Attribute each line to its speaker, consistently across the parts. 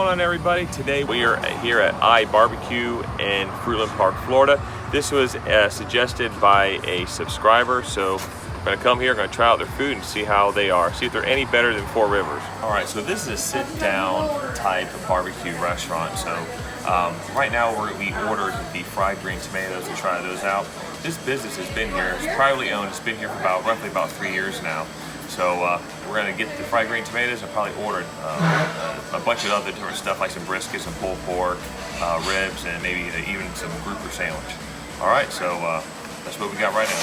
Speaker 1: going on, everybody? Today we are here at iBarbecue in Fruitland Park, Florida. This was suggested by a subscriber, so we're gonna come here, gonna try out their food and see how they are, see if they're any better than Four Rivers. All right, so this is a sit-down type of barbecue restaurant. So right now we ordered the fried green tomatoes to try those out. This business has been here, it's privately owned, it's been here for roughly about 3 years now. So we're gonna get the fried green tomatoes and probably ordered a bunch of other different stuff like some brisket, some pulled pork, ribs, and maybe even some grouper sandwich. All right, so that's what we got right now.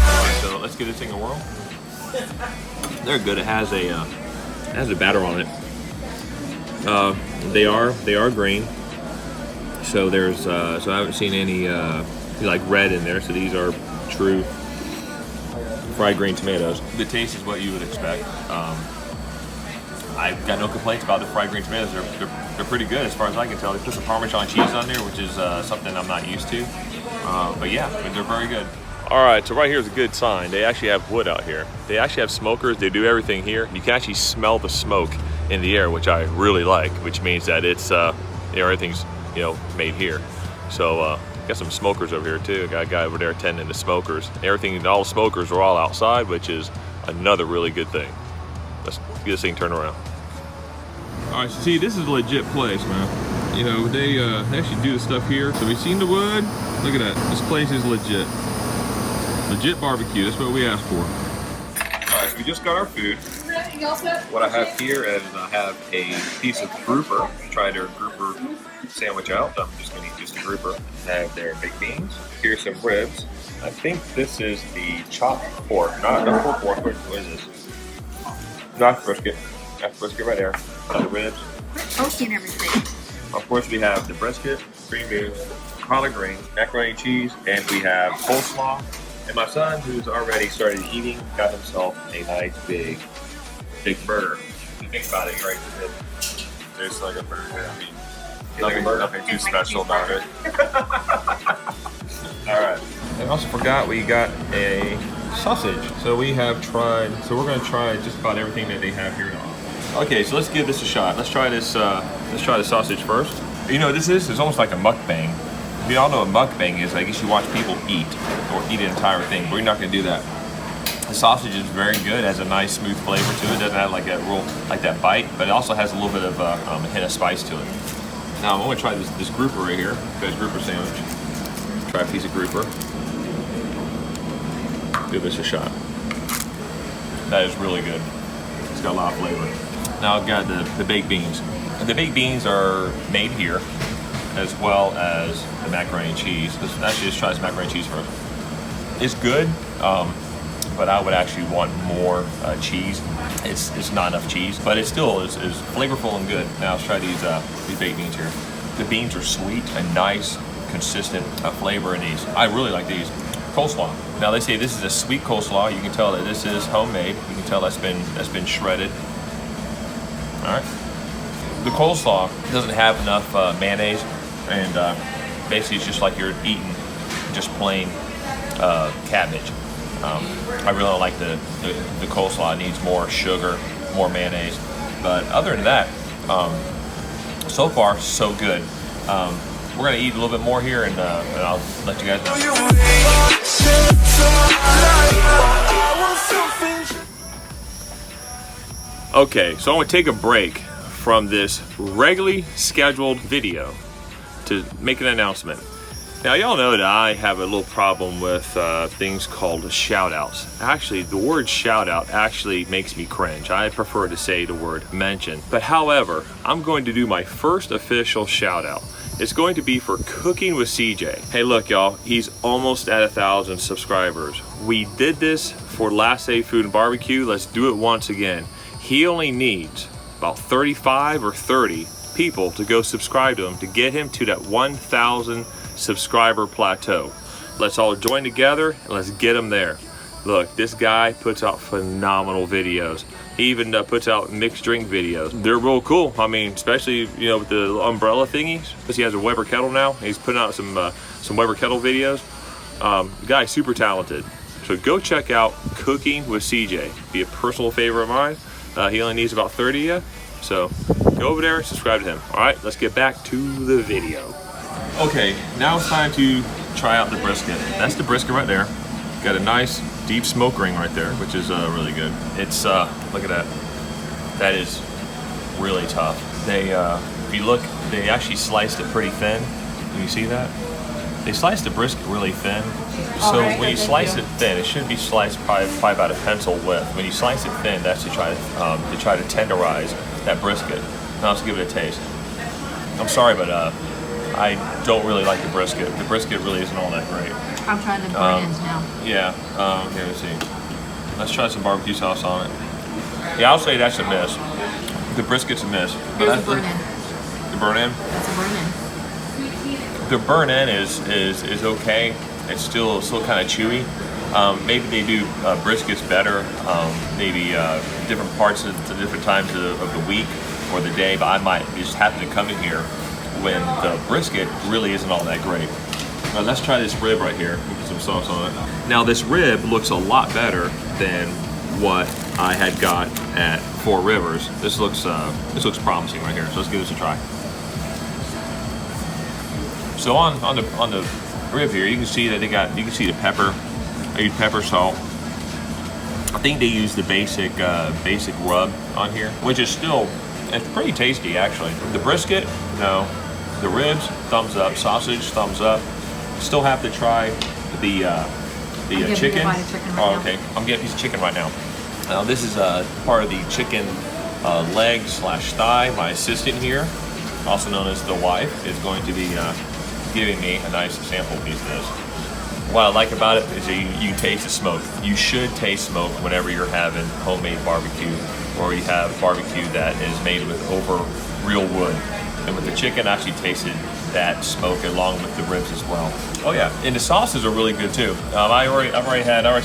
Speaker 1: Alright, so let's give this thing a whirl. They're good. It has a batter on it. They are green. So there's so I haven't seen any like red in there. So these are true fried green tomatoes. The taste is what you would expect. I've got no complaints about the fried green tomatoes. They're pretty good as far as I can tell. They put some Parmesan cheese on there, which is something I'm not used to. But yeah, they're very good. All right, so right here is a good sign. They actually have wood out here. They actually have smokers. They do everything here. You can actually smell the smoke in the air, which I really like, which means that it's everything's made here. So got some smokers over here too. Got a guy over there tending the smokers. Everything, all the smokers are all outside, which is another really good thing. Let's get this thing turned around. All right, so see, this is a legit place, man. You know, they actually do the stuff here. So we've seen the wood. Look at that. This place is legit. Legit barbecue. That's what we asked for. All right, so we just got our food. What I have here is I have a piece of grouper. Tried their grouper sandwich out. So I'm just gonna eat just a grouper. I have their baked beans. Here's some ribs. I think this is the chopped pork. Not pulled pork. What is this? Not brisket. That's brisket right there. The ribs.
Speaker 2: Toasty and everything.
Speaker 1: Of course, we have the brisket, green beans, collard greens, macaroni and cheese, and we have coleslaw. And my son, who's already started eating, got himself a nice big burger. If you think about it, right? There's like a burger. I mean, nothing too special about it. All right. I also forgot we got a sausage. So we have tried. So we're going to try just about everything that they have here now. Okay, so let's give this a shot. Let's try this. Let's try the sausage first. You know, this is almost like a mukbang. If you all know what mukbang is, I guess you watch people eat or eat an entire thing. But we're not going to do that. The sausage is very good. It has a nice smooth flavor to it. It doesn't have like that bite, but it also has a little bit of a hint of spice to it. Now I'm going to try this grouper right here. This grouper sandwich. Try a piece of grouper. Give this a shot. That is really good. It's got a lot of flavor. Now I've got the baked beans. And the baked beans are made here, as well as the macaroni and cheese. Let's actually just try this macaroni and cheese first. It's good, but I would actually want more cheese. It's not enough cheese, but it still is flavorful and good. Now let's try these baked beans here. The beans are sweet and nice, consistent flavor in these. I really like these. Coleslaw. Now they say this is a sweet coleslaw. You can tell that this is homemade. You can tell that's been shredded. All right. The coleslaw doesn't have enough mayonnaise, and basically it's just like you're eating just plain cabbage. I really don't like the coleslaw. It needs more sugar, more mayonnaise. But other than that, so far so good. We're gonna eat a little bit more here, and I'll let you guys know. Okay, so I'm gonna take a break from this regularly scheduled video to make an announcement. Now, y'all know that I have a little problem with things called shout-outs. Actually, the word shout-out actually makes me cringe. I prefer to say the word mention. But however, I'm going to do my first official shout-out. It's going to be for Cooking with CJ. Hey, look, y'all, he's almost at 1,000 subscribers. We did this for Last Day Food and Barbecue. Let's do it once again. He only needs about 35 or 30 people to go subscribe to him to get him to that 1,000 subscriber plateau. Let's all join together and let's get him there. Look, this guy puts out phenomenal videos. He even puts out mixed drink videos. They're real cool. I mean, especially, you know, with the umbrella thingies, because he has a Weber kettle now. He's putting out some Weber kettle videos. The guy's super talented. So go check out Cooking with CJ. Be a personal favorite of mine. He only needs about 30 of you. So go over there, subscribe to him. All right, let's get back to the video. Okay, now it's time to try out the brisket. That's the brisket right there. Got a nice deep smoke ring right there, which is really good. It's look at that. That is really tough. They, if you look, they actually sliced it pretty thin. Can you see that? They sliced the brisket really thin. So when you slice it thin, it should be sliced probably about a pencil width. When you slice it thin, that's to try to tenderize that brisket. Now let's give it a taste. I'm sorry, but I don't really like the brisket. The brisket really isn't all that great.
Speaker 2: I'm trying the burn ends now.
Speaker 1: Yeah, here, let's see. Let's try some barbecue sauce on it. Yeah, I'll say that's a miss. The brisket's a miss.
Speaker 2: Here's the burn end.
Speaker 1: The burn end?
Speaker 2: That's a burn end.
Speaker 1: The burn end is okay. It's still kind of chewy. Maybe they do briskets better. Maybe different parts at different times of the week or the day. But I might just happen to come in here when the brisket really isn't all that great. Let's try this rib right here. We'll put some sauce on it. Now this rib looks a lot better than what I had got at Four Rivers. This looks promising right here. So let's give this a try. So on the rib here, you can see that you can see the pepper. I use pepper, salt. I think they use the basic rub on here, which is it's pretty tasty actually. The brisket, no. The ribs, thumbs up. Sausage, thumbs up. Still have to try the chicken. Oh, okay. I'm getting a piece of chicken right now. Now this is part of the chicken leg / thigh. My assistant here, also known as the wife, is going to be giving me a nice sample piece of this. What I like about it is that you taste the smoke. You should taste smoke whenever you're having homemade barbecue, or you have barbecue that is made with over real wood. And with the chicken, I actually tasted that smoke along with the ribs as well. Oh yeah, and the sauces are really good too. I already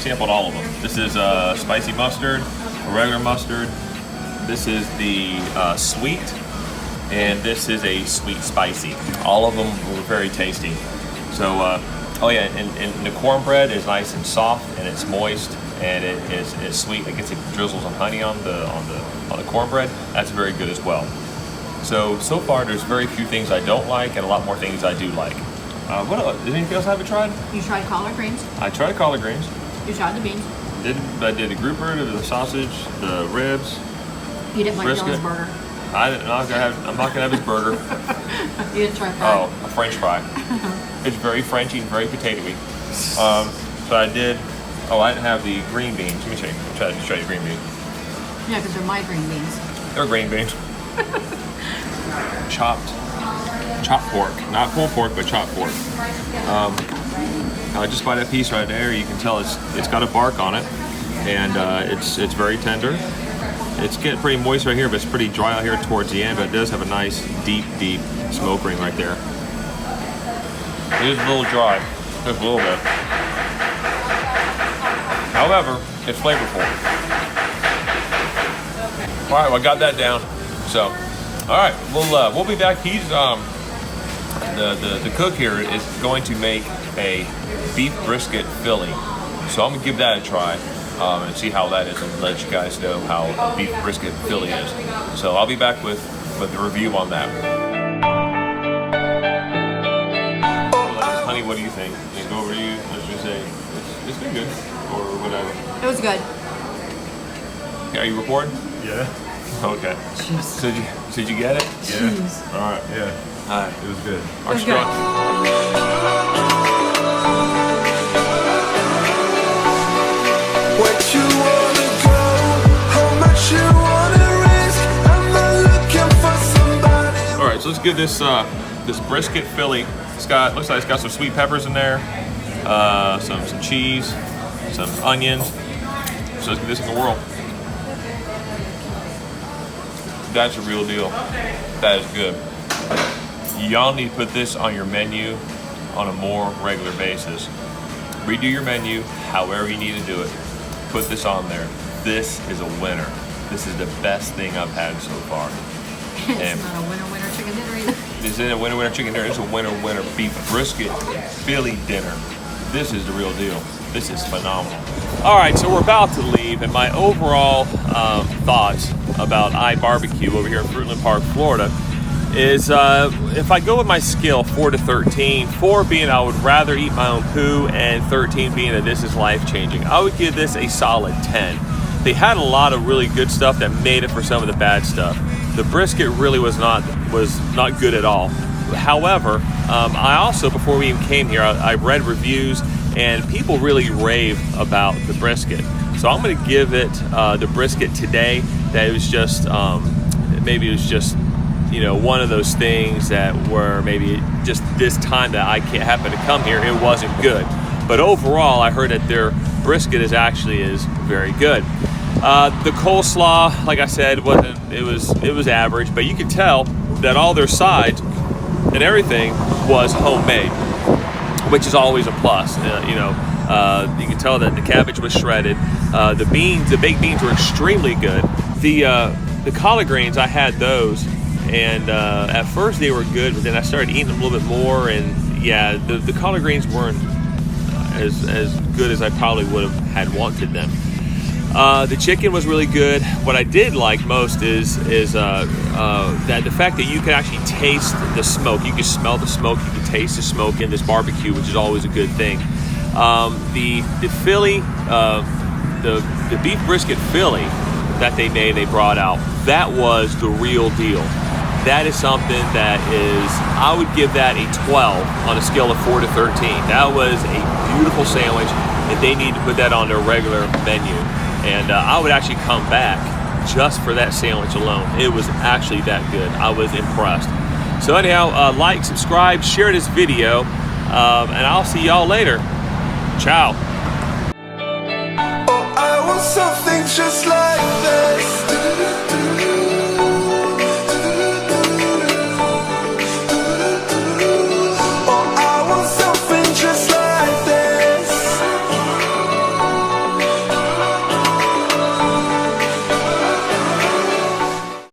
Speaker 1: sampled all of them. This is spicy mustard, a regular mustard. This is the sweet, and this is a sweet spicy. All of them were very tasty. So, oh yeah, and the cornbread is nice and soft, and it's moist, and it's sweet. It drizzles some honey on the cornbread. That's very good as well. So far, there's very few things I don't like, and a lot more things I do like. What else? Is anything else I haven't tried?
Speaker 2: You tried collard greens.
Speaker 1: I tried collard greens.
Speaker 2: You tried the beans.
Speaker 1: I did the grouper, the sausage, the ribs.
Speaker 2: You didn't like
Speaker 1: brisket.
Speaker 2: Dylan's burger.
Speaker 1: I'm not gonna have his burger.
Speaker 2: You didn't try fry.
Speaker 1: Oh, a French fry. It's very Frenchy and very potatoey. So I did. Oh, I didn't have the green beans. Let me show you. Try the green beans.
Speaker 2: Yeah, because they're my green beans.
Speaker 1: They're green beans. Chopped pork, not pulled pork, but chopped pork. Just by that piece right there, you can tell it's got a bark on it, and it's very tender. It's getting pretty moist right here, but it's pretty dry out here towards the end. But it does have a nice deep smoke ring right there. It is a little dry, just a little bit. However, it's flavorful. All right, well, I got that down. So. All right, we'll be back. He's the cook here is going to make a beef brisket Philly, so I'm gonna give that a try and see how that is, and let you guys know how a beef brisket Philly is. So I'll be back with the review on that. Honey, what do you think? Can I go over to you? Let's just say it's been good, or whatever.
Speaker 2: It was good.
Speaker 1: Okay, are you recording?
Speaker 3: Yeah.
Speaker 1: Okay.
Speaker 2: Jeez.
Speaker 1: So did you get it?
Speaker 3: Yeah.
Speaker 2: Jeez.
Speaker 3: All right. Yeah.
Speaker 1: All right.
Speaker 3: It was good.
Speaker 2: It was good.
Speaker 4: What you wanna go? How much you wanna risk? I'm not looking for somebody.
Speaker 1: All right. So let's give this brisket Philly. Looks like it's got some sweet peppers in there, some cheese, some onions. So let's give this a whirl. That's a real deal. That is good. Y'all need to put this on your menu on a more regular basis. redo your menu however you need to do it. Put this on there. This is a winner. This is the best thing I've had so far.
Speaker 2: It's not a winner chicken dinner either.
Speaker 1: This isn't a winner chicken dinner. It's a winner beef brisket Philly dinner. This is the real deal. This is phenomenal. All right, so we're about to leave, and my overall thoughts about iBarbecue over here in Fruitland Park, Florida, is if I go with my scale 4 to 13, 4 being I would rather eat my own poo, and 13 being that this is life-changing, I would give this a solid 10. They had a lot of really good stuff that made it for some of the bad stuff. The brisket really was not good at all. However, I also, before we even came here, I read reviews, and people really rave about the brisket. So I'm going to give it the brisket today. That it was just maybe it was just, you know, one of those things that were maybe just this time that I can't happen to come here, it wasn't good. But overall, I heard that their brisket is very good. The coleslaw, like I said, it was average, but you could tell that all their sides and everything was homemade, which is always a plus. You can tell that the cabbage was shredded. The baked beans were extremely good. The collard greens, I had those, and at first they were good, but then I started eating them a little bit more, and yeah, the collard greens weren't as good as I probably would have had wanted them. The chicken was really good. What I did like most is that the fact that you can actually taste the smoke. You can smell the smoke. You can taste the smoke in this barbecue, which is always a good thing. The Philly, the beef brisket Philly that they brought out, that was the real deal. That is something that I would give that a 12 on a scale of 4 to 13. That was a beautiful sandwich, and they need to put that on their regular menu. And I would actually come back just for that sandwich alone. It was actually that good. I was impressed. So anyhow, like, subscribe, share this video, and I'll see y'all later. Ciao.
Speaker 4: Oh, I want something just like this.